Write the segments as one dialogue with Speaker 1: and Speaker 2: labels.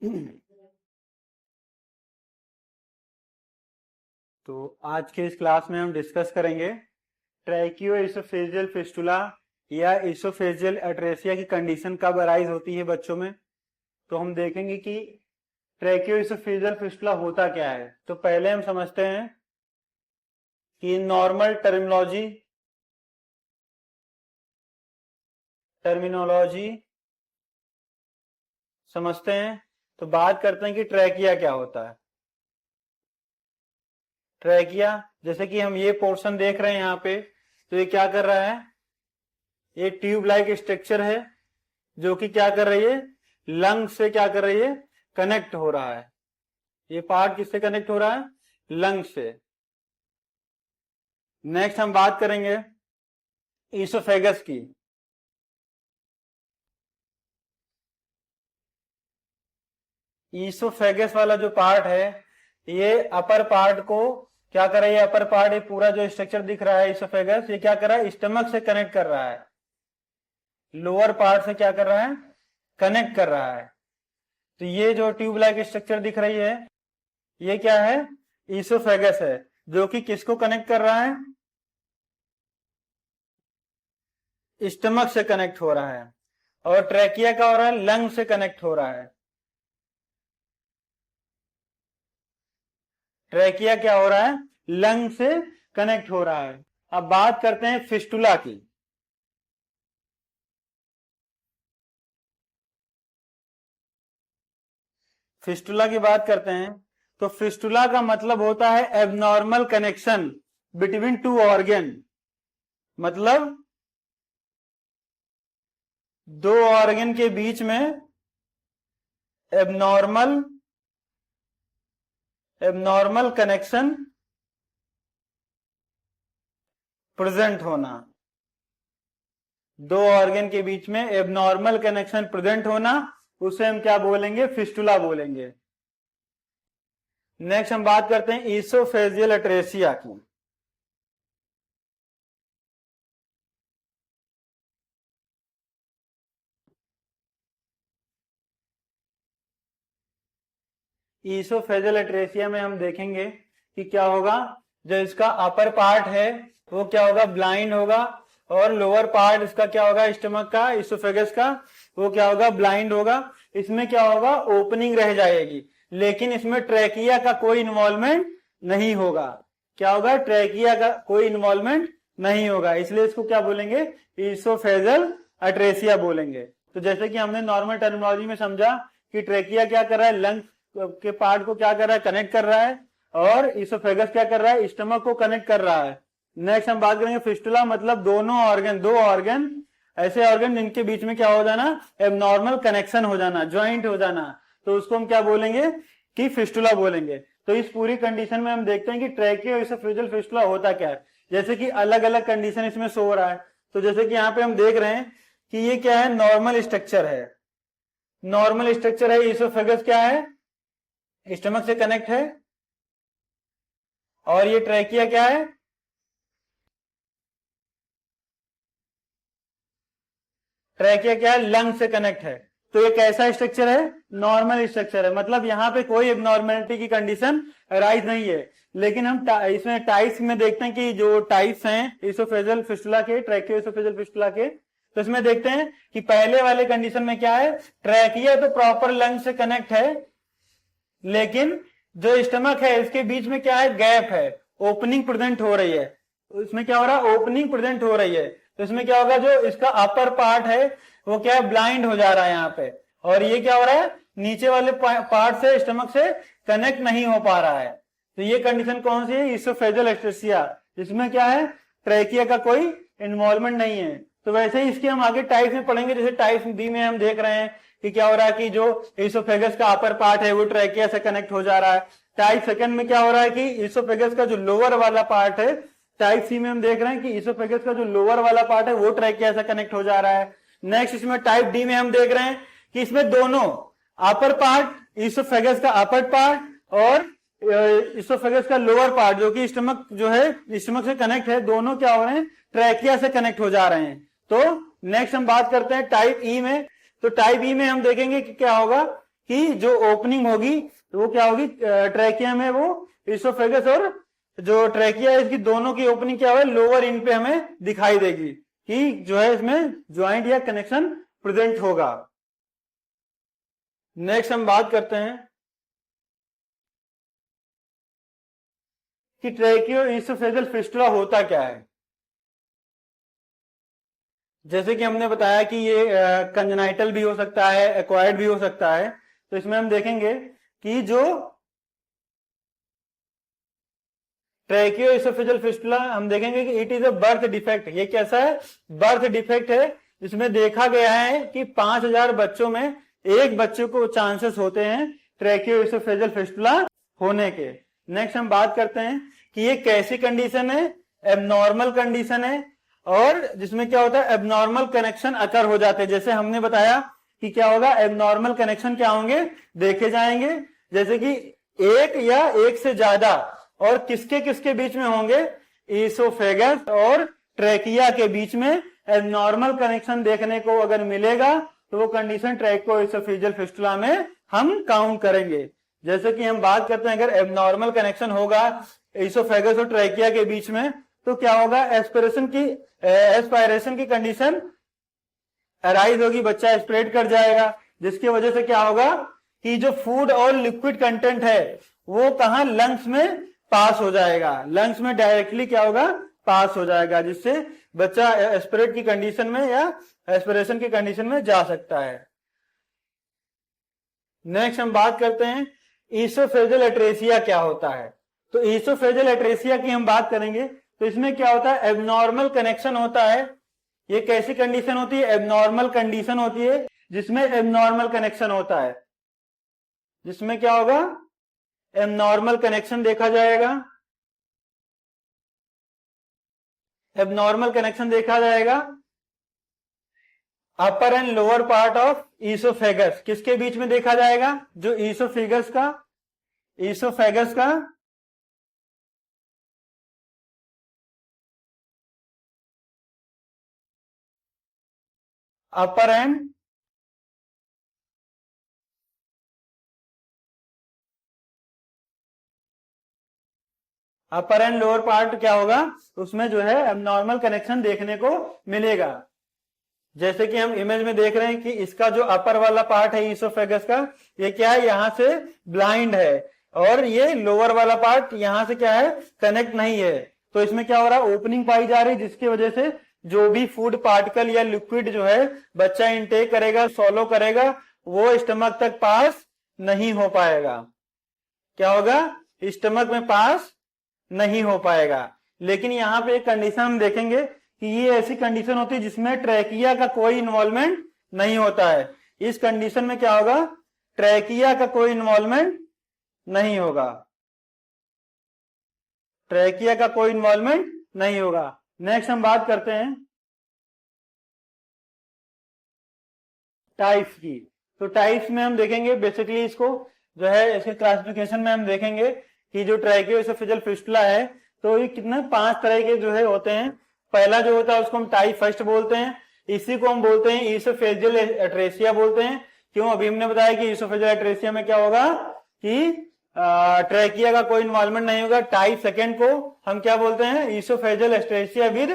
Speaker 1: तो आज के इस क्लास में हम डिस्कस करेंगे ट्रैकियो इसोफेजियल फिस्टुला या इसोफेजियल एट्रेसिया की कंडीशन कब अराइज होती है बच्चों में। तो हम देखेंगे कि ट्रैकियो इसोफेजियल फिस्टुला होता क्या है। तो पहले हम समझते हैं कि नॉर्मल टर्मिनोलॉजी समझते हैं। तो बात करते हैं कि ट्रैकिया क्या होता है। ट्रैकिया, जैसे कि हम ये पोर्शन देख रहे हैं यहाँ पे, तो ये क्या कर रहा है, ये ट्यूब लाइक स्ट्रक्चर है जो कि क्या कर रही है, लंग से क्या कर रही है, कनेक्ट हो रहा है। ये पार्ट किससे कनेक्ट हो रहा है, लंग से। नेक्स्ट हम बात करेंगे ईसोफेगस की। ईसोफेगस वाला जो पार्ट है, ये अपर पार्ट को क्या कर रहा है, अपर पार्ट, ये पूरा जो स्ट्रक्चर दिख रहा है ईसोफेगस, ये क्या कर रहा है, स्टमक से कनेक्ट कर रहा है, लोअर पार्ट से क्या कर रहा है, कनेक्ट कर रहा है। तो ये जो ट्यूब लाइक स्ट्रक्चर दिख रही है, ये क्या है, ईसोफेगस है, जो कि किसको कनेक्ट कर रहा है, स्टमक से कनेक्ट हो रहा है। और ट्रैकिया का हो रहा है, लंग से कनेक्ट हो रहा है। ट्रैकिया क्या हो रहा है, लंग से कनेक्ट हो रहा है। अब बात करते हैं फिस्टुला की। फिस्टुला की बात करते हैं तो फिस्टुला का मतलब होता है abnormal connection between two organ. मतलब दो ऑर्गन के बीच में एबनॉर्मल कनेक्शन प्रेजेंट होना। दो ऑर्गन के बीच में एबनॉर्मल कनेक्शन प्रेजेंट होना, उसे हम क्या बोलेंगे, फिस्टुला बोलेंगे। नेक्स्ट हम बात करते हैं ईसोफेजियल एट्रेसिया की। ईसोफेजियल एट्रेसिया में हम देखेंगे कि क्या होगा, जो इसका अपर पार्ट है वो क्या होगा, ब्लाइंड होगा, और लोअर पार्ट इसका क्या होगा, स्टमक का, ईसोफेगस का, वो क्या होगा, ब्लाइंड होगा। इसमें क्या होगा, ओपनिंग रह जाएगी, लेकिन इसमें ट्रैकिया का कोई इन्वॉल्वमेंट नहीं होगा। क्या होगा, ट्रैकिया का कोई इन्वॉल्वमेंट नहीं होगा, इसलिए इसको क्या बोलेंगे, ईसोफेजियल एट्रेसिया बोलेंगे। तो जैसे कि हमने नॉर्मल टर्मिनोलॉजी में समझा कि ट्रैकिया क्या कर रहा है, लंग के पार्ट को क्या कर रहा है, कनेक्ट कर रहा है, और ईसोफेगस क्या कर रहा है, स्टमक को कनेक्ट कर रहा है। नेक्स्ट हम बात करेंगे फिस्टुला, मतलब दोनों ऑर्गन, दो ऑर्गन, ऐसे ऑर्गन जिनके बीच में क्या हो जाना, एबनॉर्मल कनेक्शन हो जाना, ज्वाइंट हो जाना, तो उसको हम क्या बोलेंगे, कि फिस्टुला बोलेंगे। तो इस पूरी कंडीशन में हम देखते हैं कि ट्रैकियो इसोफेजियल फिस्टुला होता क्या है। जैसे कि अलग अलग कंडीशन इसमें शो हो रहा है। तो जैसे कि यहाँ पे हम देख रहे हैं कि ये क्या है, नॉर्मल स्ट्रक्चर है, नॉर्मल स्ट्रक्चर है। ईसोफेगस क्या है, स्टमक से कनेक्ट है, और ये ट्रैकिया क्या है, ट्रैकिया क्या है, लंग से कनेक्ट है। तो ये कैसा स्ट्रक्चर है, नॉर्मल स्ट्रक्चर है, मतलब यहाँ पे कोई एबनॉर्मलिटी की कंडीशन अराइज नहीं है। लेकिन हम इसमें टाइप्स में देखते हैं कि जो टाइप्स हैं इसोफेजियल फिस्टुला के, ट्रैकियो इसोफेजियल फिस्टुला के, तो इसमें देखते हैं कि पहले वाले कंडीशन में क्या है, ट्रैकिया तो प्रॉपर लंग से कनेक्ट है, लेकिन जो स्टमक है इसके बीच में क्या है, गैप है, ओपनिंग प्रेजेंट हो रही है। इसमें क्या हो रहा है, ओपनिंग प्रेजेंट हो रही है। तो इसमें क्या होगा, जो इसका अपर पार्ट है वो क्या है, ब्लाइंड हो जा रहा है यहाँ पे, और ये क्या हो रहा है, नीचे वाले पार्ट से, स्टमक से कनेक्ट नहीं हो पा रहा है। तो ये कंडीशन कौन सी है, ईसोफेजियल एट्रेसिया, जिसमें क्या है, ट्रैकिया का कोई इन्वॉल्वमेंट नहीं है। तो वैसे ही इसके हम आगे टाइप्स में पढ़ेंगे। जैसे टाइप बी में हम देख रहे हैं कि क्या हो रहा है, कि जो ईसोफेगस का अपर पार्ट है वो ट्रैकिया से कनेक्ट हो जा रहा है। टाइप सेकंड में क्या हो रहा है कि ईसोफेगस का जो लोअर वाला पार्ट है, टाइप सी में हम देख रहे हैं कि ईसोफेगस का जो लोअर वाला पार्ट है वो ट्रैकिया से कनेक्ट हो जा रहा है। नेक्स्ट इसमें टाइप डी में हम देख रहे हैं कि इसमें दोनों अपर पार्ट, ईसोफेगस का अपर पार्ट और ईसोफेगस का लोअर पार्ट, जो कि स्टमक जो है, स्टमक से कनेक्ट है, दोनों क्या हो रहे हैं, ट्रैकिया से कनेक्ट हो जा रहे हैं। तो नेक्स्ट हम बात करते हैं टाइप ई में। तो टाइप ई में हम देखेंगे कि क्या होगा, कि जो ओपनिंग होगी वो क्या होगी, ट्रैकिया में वो इसोफेगस और जो ट्रैकिया है इसकी दोनों की ओपनिंग क्या होगा, लोअर इन पे हमें दिखाई देगी कि जो है इसमें ज्वाइंट या कनेक्शन प्रेजेंट होगा। नेक्स्ट हम बात करते हैं कि ट्रैकियो इसोफेगल फिस्टुला होता क्या है। जैसे कि हमने बताया कि ये कंजेनाइटल भी हो सकता है, एक्वायर्ड भी हो सकता है। तो इसमें हम देखेंगे कि जो ट्रैकियो इसोफेगल फिस्टुला हम देखेंगे कि it is a birth defect. ये कैसा है, बर्थ डिफेक्ट है। इसमें देखा गया है कि 5000 बच्चों में एक बच्चे को चांसेस होते हैं ट्रैकियो इसोफेगल फिस्टुला होने के। नेक्स्ट हम बात करते हैं कि ये कैसी कंडीशन है, एबनॉर्मल कंडीशन है और जिसमें क्या होता है, एबनॉर्मल कनेक्शन अकर हो जाते हैं। जैसे हमने बताया कि क्या होगा, एबनॉर्मल कनेक्शन क्या होंगे, देखे जाएंगे। जैसे कि एक या एक से ज्यादा, और किसके किसके बीच में होंगे, इसोफेगस और ट्रैकिया के बीच में एबनॉर्मल कनेक्शन देखने को अगर मिलेगा तो वो कंडीशन ट्रैकियो इसोफेगल फिस्टुला में हम काउंट करेंगे। जैसे कि हम बात करते हैं अगर एबनॉर्मल कनेक्शन होगा इसोफेगस और ट्रैकिया के बीच में तो क्या होगा, एस्पायरेशन की कंडीशन अराइज होगी, बच्चा एस्पिरेट कर जाएगा, जिसकी वजह से क्या होगा कि जो फूड और लिक्विड कंटेंट है वो कहां, लंग्स में पास हो जाएगा, लंग्स में डायरेक्टली क्या होगा, पास हो जाएगा, जिससे बच्चा एस्पिरेट की कंडीशन में या एस्पिरेशन की कंडीशन में जा सकता है। नेक्स्ट हम बात करते हैं इसोफेगल एट्रेसिया क्या होता है। तो इसोफेगल एट्रेसिया की हम बात करेंगे तो इसमें क्या होता है, एबनॉर्मल कनेक्शन होता है। ये कैसी कंडीशन होती है, एबनॉर्मल कंडीशन होती है जिसमें एबनॉर्मल कनेक्शन होता है, जिसमें क्या होगा, एबनॉर्मल कनेक्शन देखा जाएगा, एबनॉर्मल कनेक्शन देखा जाएगा upper and lower part of oesophagus. किसके बीच में देखा जाएगा, जो इसोफेगस का अपर एंड लोअर पार्ट क्या होगा, उसमें जो है एबनॉर्मल कनेक्शन देखने को मिलेगा। जैसे कि हम इमेज में देख रहे हैं कि इसका जो अपर वाला पार्ट है इसोफेगस का, ये क्या है, यहां से ब्लाइंड है और ये लोअर वाला पार्ट यहां से क्या है, कनेक्ट नहीं है। तो इसमें क्या हो रहा है, ओपनिंग पाई जा रही है, जिसकी वजह से जो भी फूड पार्टिकल या लिक्विड जो है बच्चा इंटेक करेगा, सॉलो करेगा, वो स्टमक तक पास नहीं हो पाएगा। क्या होगा, स्टमक में पास नहीं हो पाएगा। लेकिन यहाँ पे एक कंडीशन हम देखेंगे कि ये ऐसी कंडीशन होती है जिसमें ट्रैकिया का कोई इन्वॉल्वमेंट नहीं होता है। इस कंडीशन में क्या होगा, ट्रैकिया का कोई इन्वॉल्वमेंट नहीं होगा, ट्रैकिया का कोई इन्वॉल्वमेंट नहीं होगा। नेक्स्ट हम बात करते हैं टाइप्स की। तो टाइप्स में हम देखेंगे बेसिकली इसको जो है, इसके क्लासिफिकेशन में हम देखेंगे कि जो ट्रैकियो इसोफेगल फिस्टुला है तो ये कितने 5 तरह के जो है होते हैं। पहला जो होता है उसको हम टाइप फर्स्ट बोलते हैं, इसी को हम बोलते हैं इसोफेगल एट्रेसिया बोलते हैं। क्यों, अभी हमने बताया कि इसोफेगल एट्रेसिया में क्या होगा कि ट्रैकिया का कोई इन्वॉल्वमेंट नहीं होगा। टाइप सेकेंड को हम क्या बोलते हैं, oesophageal atresia with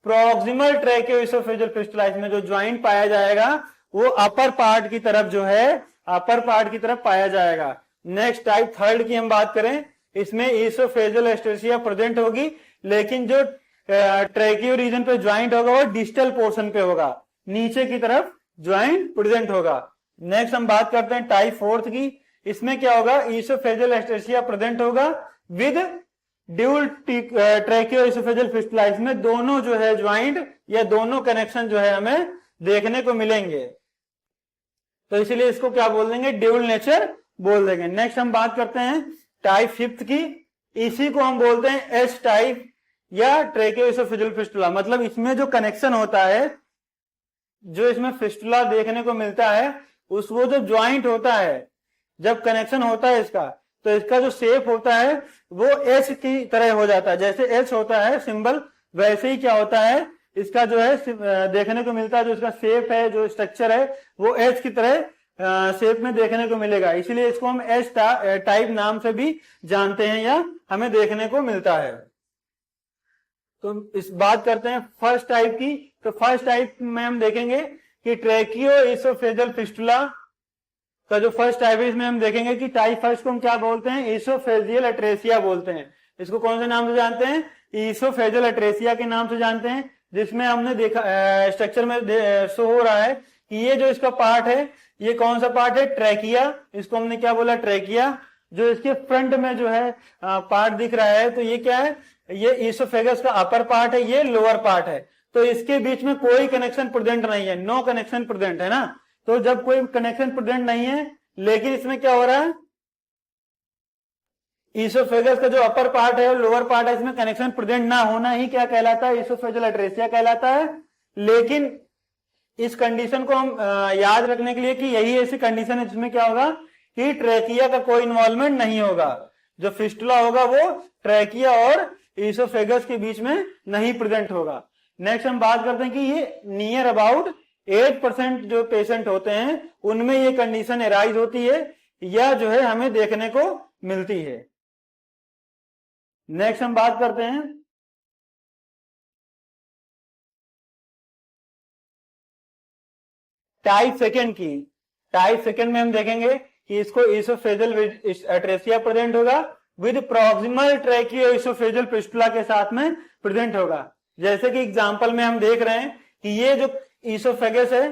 Speaker 1: proximal ट्रैकियो oesophageal fistula. इसमें जो ज्वाइंट पाया जाएगा वो अपर पार्ट की तरफ जो है, अपर पार्ट की तरफ पाया जाएगा। नेक्स्ट टाइप थर्ड की हम बात करें, इसमें इसोफेगल एट्रेसिया प्रेजेंट होगी, लेकिन जो ट्रैकियो रीजन पे ज्वाइंट होगा वो डिस्टल पोर्शन पे होगा, नीचे की तरफ ज्वाइंट प्रेजेंट होगा। नेक्स्ट हम बात करते हैं टाइप फोर्थ की। इसमें क्या होगा, इसोफेगल एट्रेसिया प्रेजेंट होगा विद ड्यूल ट्रैकियो इसोफेगल फिस्टुला। इसमें दोनों जो है ज्वाइंट या दोनों कनेक्शन जो है हमें देखने को मिलेंगे, तो इसलिए इसको क्या बोल देंगे, ड्यूल नेचर बोल देंगे। नेक्स्ट हम बात करते हैं टाइप फिफ्थ की। इसी को हम बोलते हैं एस टाइप या ट्रैकियो इसोफेगल फिस्टुला। मतलब इसमें जो कनेक्शन होता है, जो इसमें फिस्टुला देखने को मिलता है, उस वो जो ज्वाइंट होता है, जब कनेक्शन होता है इसका, तो इसका जो शेप होता है वो एच की तरह हो जाता है। जैसे एच होता है सिंबल, वैसे ही क्या होता है, इसका जो है देखने को मिलता है, जो इसका शेप है, जो स्ट्रक्चर है, वो एच की तरह शेप में देखने को मिलेगा, इसीलिए इसको हम एस टाइप नाम से भी जानते हैं या हमें देखने को मिलता है। तो इस बात करते हैं फर्स्ट टाइप की। तो फर्स्ट टाइप में हम देखेंगे कि ट्रैकियो इसोफेजल फिस्टुला का जो फर्स्ट टाइप है, इसमें हम देखेंगे कि टाइप फर्स्ट को हम क्या बोलते हैं, इसोफेजियल एट्रेसिया बोलते हैं। इसको कौन से नाम से जानते हैं, इसोफेजियल एट्रेसिया के नाम से जानते हैं। जिसमें हमने देखा स्ट्रक्चर में शो हो रहा है कि ये जो इसका पार्ट है, ये कौन सा पार्ट है, ट्रैकिया। इसको हमने क्या बोला, ट्रैकिया। जो इसके फ्रंट में जो है पार्ट दिख रहा है, तो ये क्या है, ये इसोफेगस का अपर पार्ट है, ये लोअर पार्ट है। तो इसके बीच में कोई कनेक्शन प्रेजेंट नहीं है, नो कनेक्शन प्रेजेंट है ना। तो जब कोई कनेक्शन प्रेजेंट नहीं है, लेकिन इसमें क्या हो रहा है, इसोफेगस का जो अपर पार्ट है और लोअर पार्ट है, इसमें कनेक्शन प्रेजेंट ना होना ही क्या कहलाता है, इसोफेजियल एट्रेसिया कहलाता है। लेकिन इस कंडीशन को हम याद रखने के लिए कि यही ऐसी कंडीशन है जिसमें क्या होगा कि ट्रैकिया का कोई इन्वॉल्वमेंट नहीं होगा। जो फिस्टुला होगा वो ट्रैकिया और इसोफेगस के बीच में नहीं प्रेजेंट होगा। नेक्स्ट हम बात करते हैं कि ये नियर अबाउट 8% जो पेशेंट होते हैं उनमें ये कंडीशन एराइज होती है या जो है हमें देखने को मिलती है। नेक्स्ट हम बात करते हैं टाइप सेकेंड की। टाइप सेकेंड में हम देखेंगे कि इसको इसोफेजियल एट्रेसिया प्रेजेंट होगा विद प्रॉक्सिमल ट्रैकियो इसोफेजियल फिस्टुला के साथ में प्रेजेंट होगा। जैसे कि एग्जांपल में हम देख रहे हैं कि ये जो इसोफेगस है,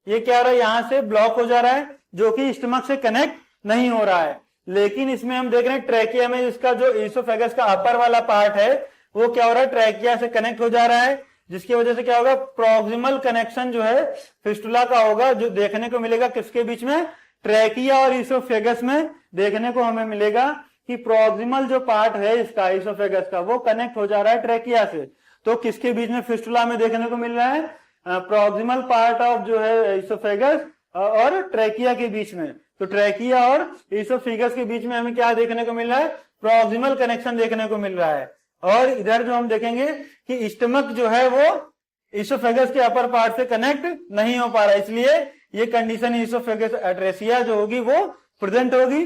Speaker 1: ये क्या हो रहा है, यहां से ब्लॉक हो जा रहा है, जो कि स्टमक से कनेक्ट नहीं हो रहा है। लेकिन इसमें हम देख रहे हैं ट्रैकिया में इसका जो इसोफेगस का अपर वाला पार्ट है, वो क्या हो रहा है, ट्रैकिया से कनेक्ट हो जा रहा है, जिसकी वजह से क्या होगा, प्रॉक्सिमल कनेक्शन जो है फिस्टुला का होगा, जो देखने को मिलेगा किसके बीच में, ट्रैकिया और इसोफेगस में देखने को हमें मिलेगा कि प्रॉक्सिमल जो पार्ट है इसका इसोफेगस का, वो कनेक्ट हो जा रहा है ट्रैकिया से। तो किसके बीच में फिस्टुला में देखने को मिल रहा है, प्रॉक्सिमल पार्ट ऑफ जो है इसोफेगस और ट्रैकिया के बीच में। तो ट्रैकिया और इसोफेगस के बीच में हमें क्या देखने को मिल रहा है, प्रॉक्सिमल कनेक्शन देखने को मिल रहा है। और इधर जो हम देखेंगे कि स्टमक जो है वो इसोफेगस के अपर पार्ट से कनेक्ट नहीं हो पा रहा है, इसलिए ये कंडीशन इसोफेगस एट्रेसिया जो होगी वो प्रेजेंट होगी।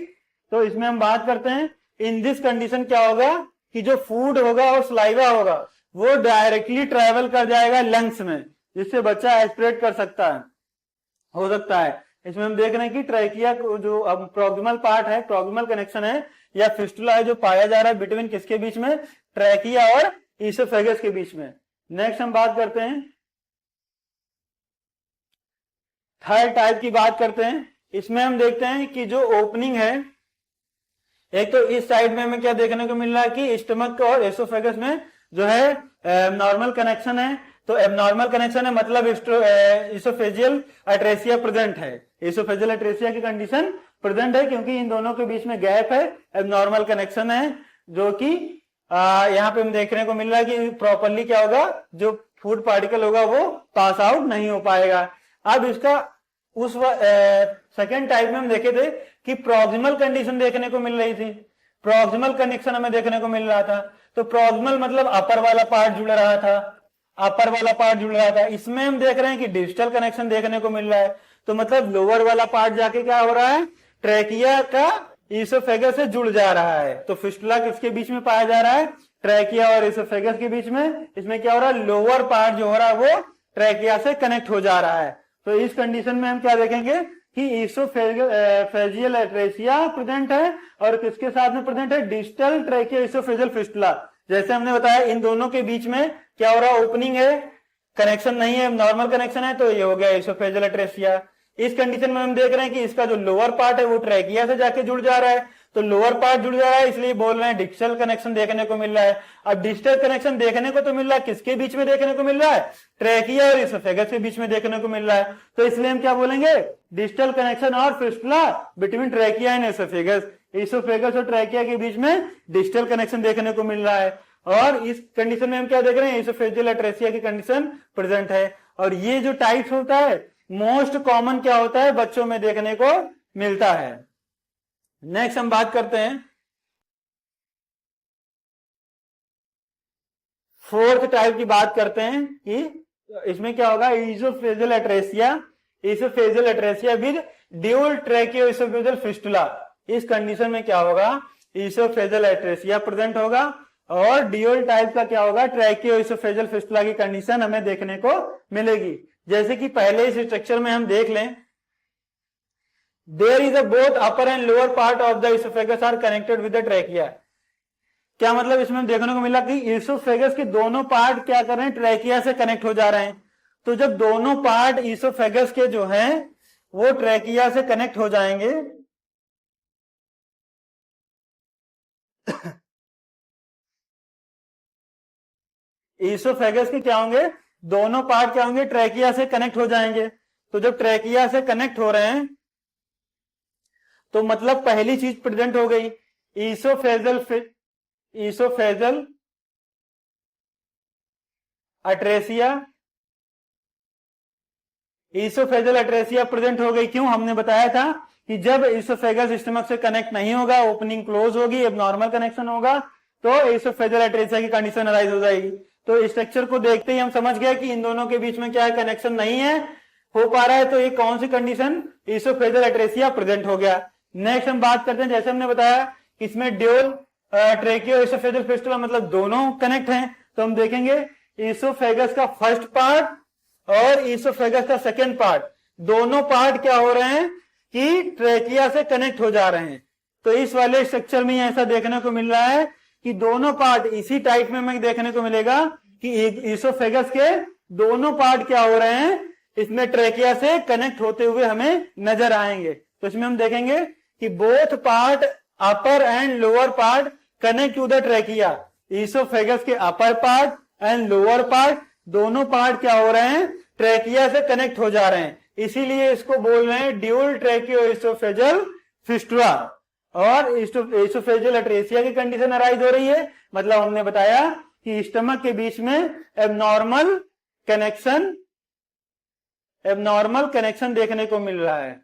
Speaker 1: तो इसमें हम बात करते हैं इन दिस कंडीशन क्या होगा कि जो फूड होगा और सलाइवा होगा वो डायरेक्टली ट्रेवल कर जाएगा लंग्स में, जिससे बच्चा एस्पिरेट कर सकता है, हो सकता है। इसमें हम देख रहे हैं कि ट्रैकिया जो अब प्रॉक्सिमल पार्ट है, प्रॉक्सिमल कनेक्शन है या फिस्टुला है जो पाया जा रहा है बिटवीन किसके बीच में, ट्रैकिया और इसोफेगस के बीच में। नेक्स्ट हम बात करते हैं थर्ड टाइप की बात करते हैं। इसमें हम देखते हैं कि जो ओपनिंग है, एक तो इस साइड में हमें क्या देखने को मिल रहा है कि स्टमक और एसोफेगस में जो है नॉर्मल कनेक्शन है। तो एबनॉर्मल कनेक्शन है मतलब इसोफेजियल एट्रेसिया प्रेजेंट है, इसोफेजियल एट्रेसिया की कंडीशन प्रेजेंट है क्योंकि इन दोनों के बीच में गैप है, एबनॉर्मल कनेक्शन है, जो कि यहाँ पे हम देखने को मिल रहा है कि प्रॉपरली क्या होगा, जो फूड पार्टिकल होगा वो पास आउट नहीं हो पाएगा। अब इसका उस सेकेंड टाइप में हम देखे थे कि प्रॉक्सिमल कंडीशन देखने को मिल रही थी, प्रॉक्सिमल कनेक्शन हमें देखने को मिल रहा था। तो प्रॉक्सिमल मतलब अपर वाला पार्ट जुड़ रहा था, अपर वाला पार्ट जुड़ रहा था। इसमें हम देख रहे हैं कि डिजिटल कनेक्शन देखने को मिल रहा है, तो मतलब लोअर वाला पार्ट जाके क्या हो रहा है, ट्रैकिया का इसोफेगस से जुड़ जा रहा है। तो फिस्टुला किसके बीच में पाया जा रहा है, ट्रैकिया और इसोफेगस के बीच में। इसमें क्या हो रहा है, लोअर पार्ट जो हो रहा है वो ट्रैकिया से कनेक्ट हो जा रहा है। तो इस कंडीशन में हम क्या देखेंगे कि इसोफेजियल एट्रेसिया प्रेजेंट है और किसके साथ में प्रेजेंट है, डिजिटल ट्रैकिया इसोफेजियल फिस्टुला। जैसे हमने बताया इन दोनों के बीच में क्या हो रहा है, ओपनिंग है, कनेक्शन नहीं है, नॉर्मल कनेक्शन है, तो ये हो गया इसोफेजियल एट्रेसिया। इस कंडीशन में हम देख रहे हैं कि इसका जो लोअर पार्ट है वो ट्रैकिया से जाके जुड़ जा रहा है, तो लोअर पार्ट जुड़ जा रहा है, इसलिए बोल रहे हैं डिजिटल कनेक्शन देखने को मिल रहा है। अब डिजिटल कनेक्शन देखने को तो मिल रहा है, किसके बीच में देखने को मिल रहा है, ट्रैकिया और इसोफेगस के बीच में देखने को मिल रहा है। तो इसलिए हम क्या बोलेंगे, डिजिटल कनेक्शन और fistula between trachea and oesophagus, oesophagus और ट्रैकिया के बीच में डिजिटल कनेक्शन देखने को मिल रहा है। और इस कंडीशन में हम क्या देख रहे हैं, इसोफेजियल एट्रेसिया की कंडीशन प्रेजेंट है। और ये जो टाइप्स होता है मोस्ट कॉमन क्या होता है, बच्चों में देखने को मिलता है। नेक्स्ट हम बात करते हैं फोर्थ टाइप की बात करते हैं कि इसमें क्या होगा, oesophageal atresia oesophageal atresia with dual ट्रैकियो oesophageal fistula. इस कंडीशन में क्या होगा, इसोफेजियल एट्रेसिया प्रेजेंट होगा और ड्यूल टाइप का क्या होगा, ट्रैकियो इसोफेजियल फिस्टुला की कंडीशन हमें देखने को मिलेगी। जैसे कि पहले इस स्ट्रक्चर में हम देख लें, there is a both upper and lower part of the oesophagus are connected with the trachea. क्या मतलब इसमें हम देखने को मिला कि इसोफेगस के दोनों पार्ट क्या कर रहे हैं, ट्रैकिया से कनेक्ट हो जा रहे हैं। तो जब दोनों पार्ट इसोफेगस के जो हैं वो ट्रैकिया से कनेक्ट हो जाएंगे इसोफेगस के क्या होंगे, दोनों पार्ट क्या होंगे, ट्रैकिया से कनेक्ट हो जाएंगे। तो जब ट्रैकिया से कनेक्ट हो रहे हैं तो मतलब पहली चीज प्रेजेंट हो गई, इसोफेजल अट्रेसिया। इसोफेजल अट्रेसिया प्रेजेंट हो गई। क्यों, हमने बताया था कि जब इसोफेगस स्टमक से कनेक्ट नहीं होगा, ओपनिंग क्लोज होगी, एबनॉर्मल कनेक्शन होगा, तो इसोफेजल अट्रेसिया की कंडीशन अराइज हो जाएगी। तो स्ट्रक्चर को देखते ही हम समझ गए कि इन दोनों के बीच में क्या है, कनेक्शन नहीं है, हो पा रहा है। तो ये कौन सी कंडीशन, इसोफेजल अट्रेसिया प्रेजेंट हो गया। नेक्स्ट हम बात करते हैं, जैसे हमने बताया कि इसमें ड्यूल ट्रैकियो इसोफेजल फिस्टुला मतलब दोनों कनेक्ट हैं। तो हम देखेंगे इसोफेगस का फर्स्ट पार्ट और इसोफेगस का सेकेंड पार्ट, दोनों पार्ट क्या हो रहे हैं कि ट्रैकिया से कनेक्ट हो जा रहे हैं। तो इस वाले स्ट्रक्चर में ऐसा देखने को मिल रहा है कि दोनों पार्ट इसी टाइप में हमें देखने को मिलेगा कि इसोफेगस के दोनों पार्ट क्या हो रहे हैं, इसमें ट्रैकिया से कनेक्ट होते हुए हमें नजर आएंगे। तो इसमें हम देखेंगे कि both part upper and lower part connect to the trachea. Oesophagus के upper part and lower part दोनों पार्ट क्या हो रहे हैं, ट्रैकिया से कनेक्ट हो जा रहे हैं। इसीलिए इसको बोल रहे हैं ड्यूल ट्रैकियो इसोफेजल फिस्टुला। और इसोफेजल अट्रेसिया की कंडीशन अराइज हो रही है, मतलब हमने बताया कि स्टमक के बीच में एबनॉर्मल कनेक्शन देखने को मिल रहा है,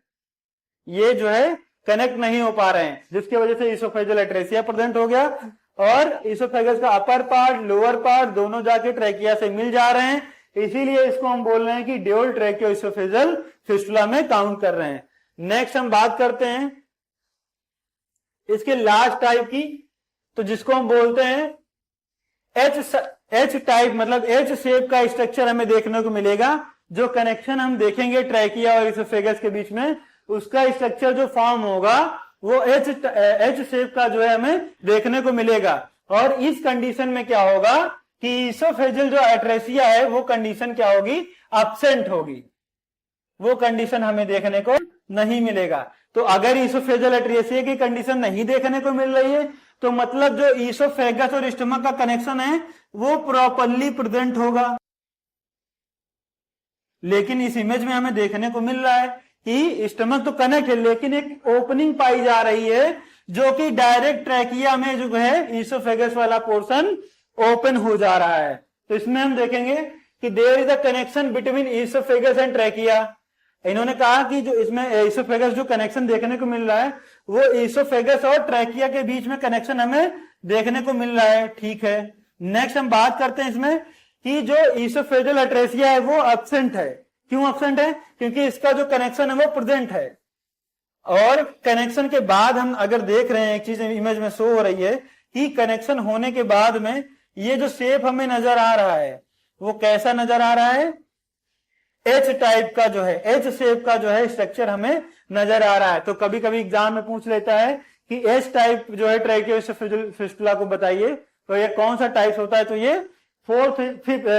Speaker 1: ये जो है कनेक्ट नहीं हो पा रहे हैं, जिसकी वजह से इसोफेजल अट्रेसिया प्रेजेंट हो गया। और इसोफेगस का अपर पार्ट लोअर पार्ट दोनों जाके ट्रैकिया से मिल जा रहे हैं, इसीलिए इसको हम बोल रहे हैं कि ड्यूल ट्रैकियो इसोफेजल फिस्टुला में काउंट कर रहे हैं। नेक्स्ट हम बात करते हैं इसके लास्ट टाइप की, तो जिसको हम बोलते हैं एच टाइप, मतलब एच शेप का स्ट्रक्चर हमें देखने को मिलेगा। जो कनेक्शन हम देखेंगे ट्रैकिया और इसोफेगस के बीच में, उसका स्ट्रक्चर जो फॉर्म होगा वो एच शेप का जो है हमें देखने को मिलेगा। और इस कंडीशन में क्या होगा कि इसोफेजल जो एट्रेसिया है वो कंडीशन क्या होगी, एब्सेंट होगी, वो कंडीशन हमें देखने को नहीं मिलेगा। तो अगर इसोफेजल एट्रेसिया की कंडीशन नहीं देखने को मिल रही है तो मतलब जो इसोफेगस और स्टमक का कनेक्शन है वो प्रॉपरली प्रेजेंट होगा। लेकिन इस इमेज में हमें देखने को मिल रहा है कि स्टमक तो कनेक्ट है, लेकिन एक ओपनिंग पाई जा रही है जो कि डायरेक्ट ट्रैकिया में जो है इसोफेगस वाला पोर्शन ओपन हो जा रहा है। तो इसमें हम देखेंगे कि there is a connection between oesophagus and trachea. इन्होंने कहा कि जो इसमें इसोफेगस जो कनेक्शन देखने को मिल रहा है वो इसोफेगस और ट्रैकिया के बीच में कनेक्शन हमें देखने को मिल रहा है, ठीक है। नेक्स्ट हम बात करते हैं इसमें कि जो इसोफेजल एट्रेसिया है वो एब्सेंट है। क्यों एब्सेंट है, क्योंकि इसका जो कनेक्शन है वो प्रेजेंट है। और कनेक्शन के बाद हम अगर देख रहे हैं, एक चीज इमेज में शो हो रही है कि कनेक्शन होने के बाद में ये जो शेप हमें नजर आ रहा है वो कैसा नजर आ रहा है, एच टाइप का जो है, एच शेप का जो है स्ट्रक्चर हमें नजर आ रहा है। तो कभी कभी एग्जाम में पूछ लेता है कि एच टाइप जो है ट्रैकियोइसोफेजियल फिस्टुला को बताइए, तो ये कौन सा टाइप होता है, तो ये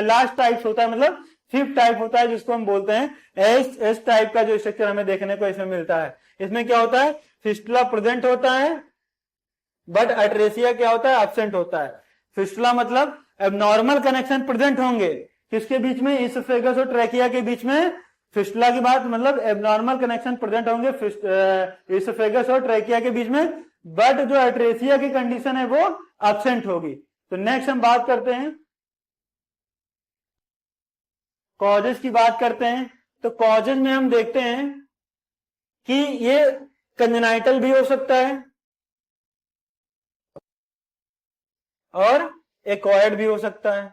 Speaker 1: लास्ट टाइप होता है, मतलब फिफ्थ टाइप होता है, जिसको हम बोलते हैं एस टाइप का जो स्ट्रक्चर हमें देखने को इसमें मिलता है। इसमें क्या होता है, फिस्टुला प्रेजेंट होता है बट एट्रेसिया क्या होता है, एब्सेंट होता है। फिस्टुला मतलब एबनॉर्मल कनेक्शन प्रेजेंट होंगे किसके बीच में, इसोफेगस और ट्रैकिया के बीच में। फिस्टुला की बात मतलब एबनॉर्मल कनेक्शन प्रेजेंट होंगे इसोफेगस और ट्रैकिया के बीच में, बट जो एट्रेसिया की कंडीशन है वो एब्सेंट होगी। तो नेक्स्ट हम बात करते हैं कॉजेस की बात करते हैं। तो कॉजेस में हम देखते हैं कि ये कंजेनाइटल भी हो सकता है और एक्वायर्ड भी हो सकता है।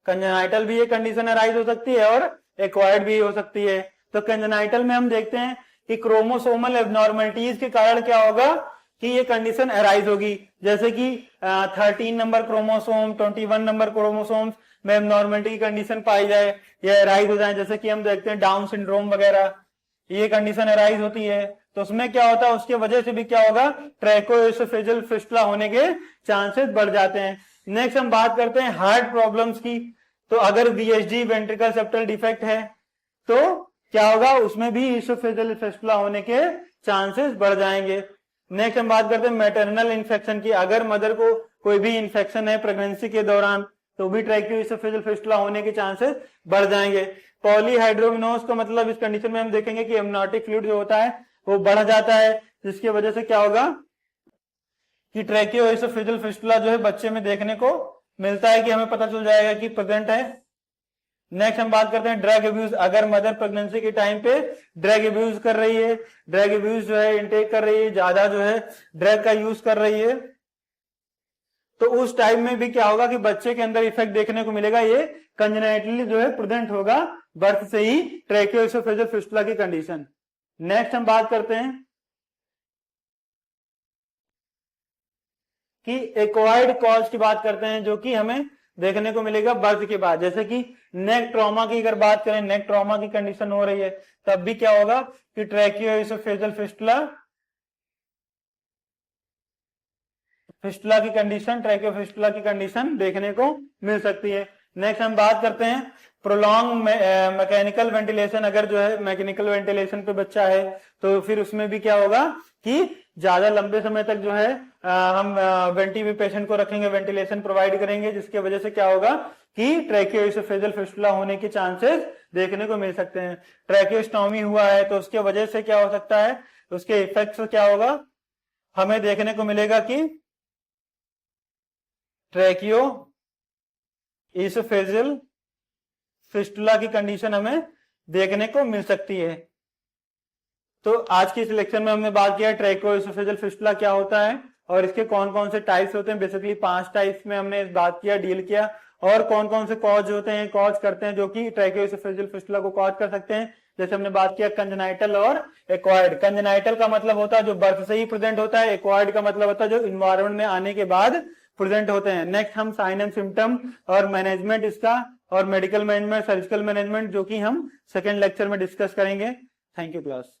Speaker 1: कंजेनाइटल भी ये कंडीशन अराइज हो सकती है और एक्वायर्ड भी हो सकती है। तो कंजेनाइटल में हम देखते हैं कि क्रोमोसोमल एबनॉर्मलिटीज के कारण क्या होगा कि ये कंडीशन अराइज होगी, जैसे कि 13 नंबर क्रोमोसोम 21 नंबर क्रोमोसोम्स में एबनॉर्मलिटी की कंडीशन पाई जाए या अराइज हो जाए, जैसे कि हम देखते हैं डाउन सिंड्रोम वगैरह, ये कंडीशन अराइज होती है। तो उसमें क्या होता है, उसके वजह से भी क्या होगा, ट्रैकोएसोफेजियल फिस्टुला होने के चांसेस बढ़ जाते हैं। नेक्स्ट हम बात करते हैं हार्ट प्रॉब्लम्स की। तो अगर VSD वेंट्रिकल सेप्टल डिफेक्ट है तो क्या होगा, उसमें भी इसोफेजियल फिस्टुला होने के चांसेस बढ़ जाएंगे। नेक्स्ट हम बात करते हैं मैटरनल इन्फेक्शन की। अगर मदर को कोई भी इन्फेक्शन है प्रेगनेंसी के दौरान तो भी ट्रैकोएसोफेजियल फिस्टुला होने के चांसेस बढ़ जाएंगे। पॉलीहाइड्रोमिनोस का मतलब इस कंडीशन में हम देखेंगे कि एमनियोटिक फ्लूइड जो होता है वो बढ़ जाता है, जिसकी वजह से क्या होगा कि ट्रैकोएसोफेजियल फिस्टुला जो है बच्चे में देखने को मिलता है, कि हमें पता चल जाएगा कि प्रेग्नेंट है। नेक्स्ट हम बात करते हैं ड्रग अब्यूज। अगर मदर प्रेगनेंसी के टाइम पे ड्रग अब्यूज कर रही है, ड्रग अब्यूज जो है इंटेक कर रही है, ज्यादा जो है ड्रग का यूज कर रही है, तो उस टाइम में भी क्या होगा कि बच्चे के अंदर इफेक्ट देखने को मिलेगा, ये कंजेनाइटली जो है प्रेजेंट होगा बर्थ से ही ट्रैकोएसोफेजियल फिस्टुला की कंडीशन। नेक्स्ट हम बात करते हैं कि एक्वायर्ड कॉज की बात करते हैं, जो कि हमें देखने को मिलेगा बर्थ के बाद, जैसे कि नेक ट्रॉमा की अगर बात करें, नेक ट्रॉमा की कंडीशन हो रही है तब भी क्या होगा कि ट्रैकोएसोफेजियल फिस्टुला की कंडीशन, ट्रैकोफिस्टुला की कंडीशन देखने को मिल सकती है। नेक्स्ट हम बात करते हैं प्रोलॉन्ग मैकेनिकल वेंटिलेशन। अगर जो है मैकेनिकल वेंटिलेशन पे बच्चा है तो फिर उसमें भी क्या होगा कि ज्यादा लंबे समय तक जो है हम पेशेंट को रखेंगे, वेंटिलेशन प्रोवाइड करेंगे, जिसकी वजह से क्या होगा कि ट्रैकोएसोफेजियल फिस्टुला होने के चांसेस देखने को मिल सकते हैं। ट्रैकोस्टोमी हुआ है तो उसके वजह से क्या हो सकता है, उसके इफेक्ट क्या होगा, हमें देखने को मिलेगा कि ट्रैकोएसोफेजियल फिस्टुला की कंडीशन हमें देखने को मिल सकती है। तो आज की इस लेक्चर में हमने बात किया ट्रैकोएसोफेजियल फिस्टुला क्या होता है और इसके कौन कौन से टाइप्स होते हैं। बेसिकली 5 टाइप्स में हमने बात किया, डील किया, और कौन कौन से कॉज होते हैं, कॉज करते हैं जो कि ट्रैकोएसोफेजियल फिस्टुला को कॉज कर सकते हैं। जैसे हमने बात किया कंजेनाइटल और एक्वायर्ड। कंजेनाइटल का मतलब होता है जो बर्थ से ही प्रेजेंट होता है, एक्वायर्ड का मतलब होता है जो इन्वायरमेंट में आने के बाद प्रेजेंट होते हैं। नेक्स्ट हम साइन एंड सिम्टम और मैनेजमेंट इसका, और मेडिकल मैनेजमेंट, सर्जिकल मैनेजमेंट, जो कि हम सेकेंड लेक्चर में डिस्कस करेंगे। Thank you class.